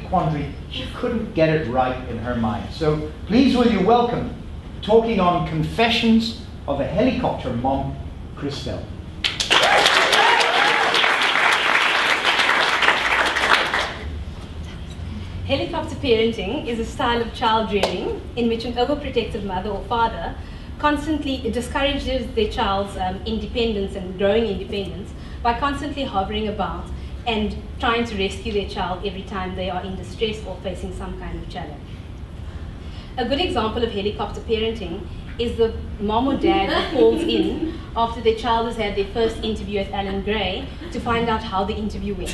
quandary. She couldn't get it right in her mind. So please will you welcome, talking on Confessions of a Helicopter Mom, Christell. Helicopter parenting is a style of child rearing in which an overprotective mother or father constantly discourages their child's independence and growing independence by constantly hovering about and trying to rescue their child every time they are in distress or facing some kind of challenge. A good example of helicopter parenting is the mom or dad who calls in after their child has had their first interview at Alan Gray to find out how the interview went.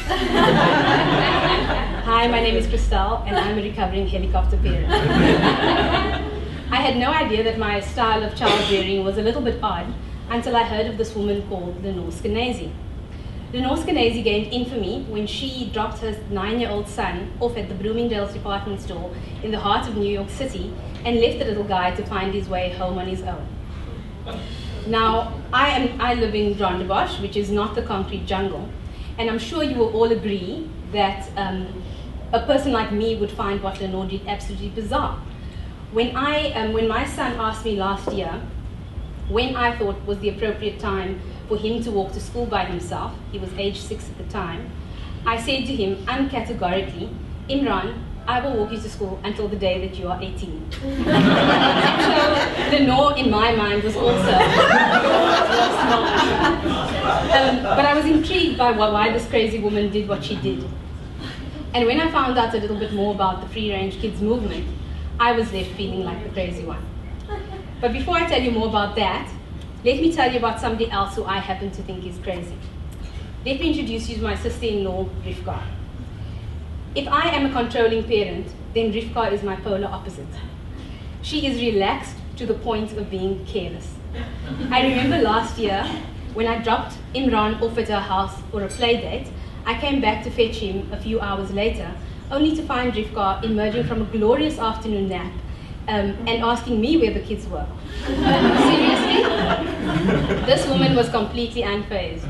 Hi, my name is Christell, and I'm a recovering helicopter parent. I had no idea that my style of child rearing was a little bit odd until I heard of this woman called Lenore Skenazy. Lenore Skenazy gained infamy when she dropped her 9-year-old son off at the Bloomingdale's department store in the heart of New York City and left the little guy to find his way home on his own. Now, I live in Rondebosch, which is not the concrete jungle, and I'm sure you will all agree that a person like me would find what Lenore did absolutely bizarre. When my son asked me last year when I thought was the appropriate time for him to walk to school by himself, he was age 6 at the time, I said to him uncategorically, Imran, I will walk you to school until the day that you are 18. So Lenore, in my mind, was also smart. But I was intrigued by why this crazy woman did what she did. And when I found out a little bit more about the free-range kids movement, I was left feeling like the crazy one. But before I tell you more about that, let me tell you about somebody else who I happen to think is crazy. Let me introduce you to my sister-in-law, Rivka. If I am a controlling parent, then Rivka is my polar opposite. She is relaxed to the point of being careless. I remember last year, when I dropped Imran off at her house for a play date, I came back to fetch him a few hours later, only to find Rivka emerging from a glorious afternoon nap and asking me where the kids were. Seriously? This woman was completely unfazed.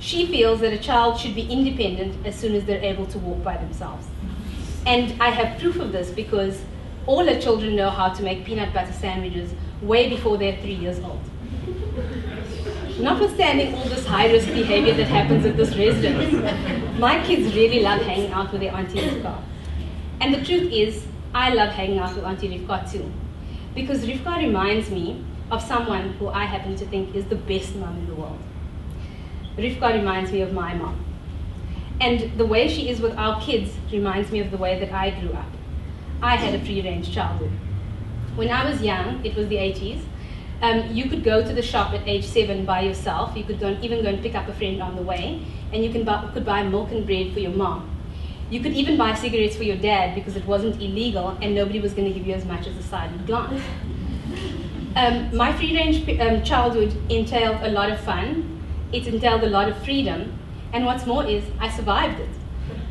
She feels that a child should be independent as soon as they're able to walk by themselves. And I have proof of this because all her children know how to make peanut butter sandwiches way before they're 3 years old. Notwithstanding all this high-risk behavior that happens at this residence, my kids really love hanging out with their Auntie Rivka. And the truth is, I love hanging out with Auntie Rivka too, because Rivka reminds me of someone who I happen to think is the best mom in the world. Rivka reminds me of my mom. And the way she is with our kids reminds me of the way that I grew up. I had a free-range childhood. When I was young, it was the 80s, you could go to the shop at age 7 by yourself. You could even go and pick up a friend on the way, and you could buy milk and bread for your mom. You could even buy cigarettes for your dad because it wasn't illegal and nobody was going to give you as much as a silent glance. My free-range childhood entailed a lot of fun. It entailed a lot of freedom, and what's more is I survived it.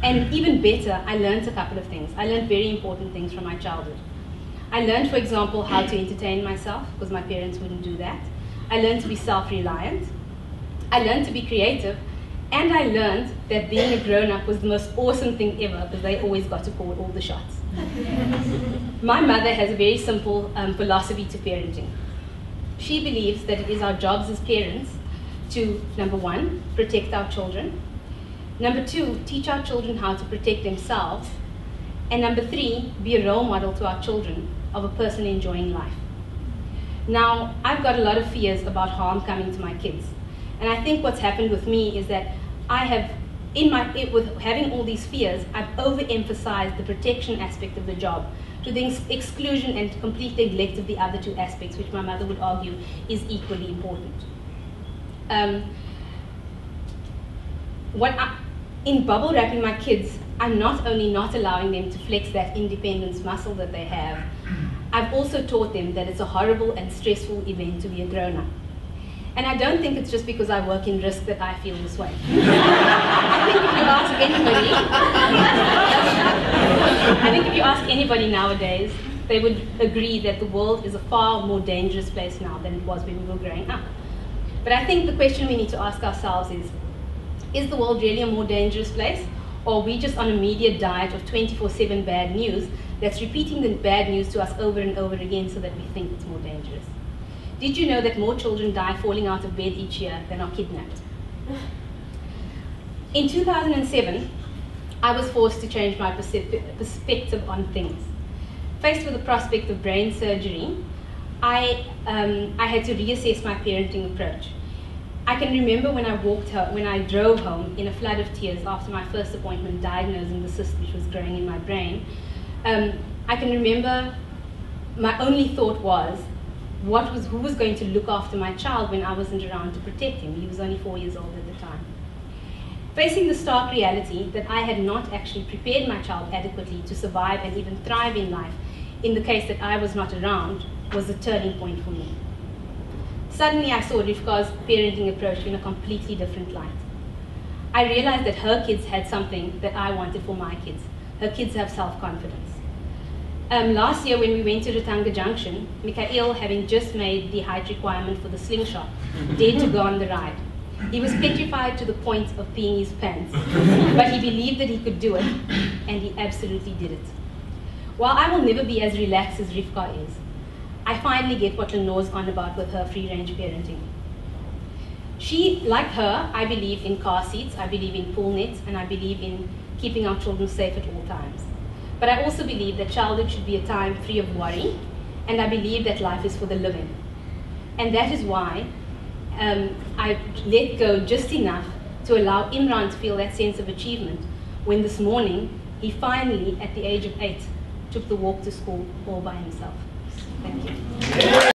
And even better, I learned a couple of things. I learned very important things from my childhood. I learned, for example, how to entertain myself, because my parents wouldn't do that. I learned to be self-reliant. I learned to be creative. And I learned that being a grown-up was the most awesome thing ever, because they always got to call all the shots. My mother has a very simple philosophy to parenting. She believes that it is our jobs as parents to, number 1, protect our children. Number 2, teach our children how to protect themselves. And number 3, be a role model to our children of a person enjoying life. Now, I've got a lot of fears about harm coming to my kids. And I think what's happened with me is that I have, with having all these fears, I've overemphasized the protection aspect of the job to the exclusion and complete neglect of the other 2 aspects, which my mother would argue is equally important. In bubble wrapping my kids, I'm not only not allowing them to flex that independence muscle that they have, I've also taught them that it's a horrible and stressful event to be a grown-up. And I don't think it's just because I work in risk that I feel this way. I think if you ask anybody nowadays, they would agree that the world is a far more dangerous place now than it was when we were growing up. But I think the question we need to ask ourselves is the world really a more dangerous place? Or are we just on a media diet of 24/7 bad news that's repeating the bad news to us over and over again so that we think it's more dangerous? Did you know that more children die falling out of bed each year than are kidnapped? In 2007, I was forced to change my perspective on things. Faced with the prospect of brain surgery, I had to reassess my parenting approach. I can remember when I drove home in a flood of tears after my first appointment diagnosing the cyst which was growing in my brain. I can remember my only thought was, who was going to look after my child when I wasn't around to protect him? He was only 4 years old at the time. Facing the stark reality that I had not actually prepared my child adequately to survive and even thrive in life in the case that I was not around was a turning point for me. Suddenly I saw Rivka's parenting approach in a completely different light. I realized that her kids had something that I wanted for my kids. Her kids have self-confidence. Last year when we went to Rutanga Junction, Mikhail, having just made the height requirement for the slingshot, dared to go on the ride. He was petrified to the point of peeing his pants, but he believed that he could do it, and he absolutely did it. While I will never be as relaxed as Rivka is, I finally get what Lenore's on about with her free-range parenting. She, like her, I believe in car seats, I believe in pool nets, and I believe in keeping our children safe at all times. But I also believe that childhood should be a time free of worry, and I believe that life is for the living. And that is why I let go just enough to allow Imran to feel that sense of achievement when this morning he finally, at the age of 8, took the walk to school all by himself. Thank you.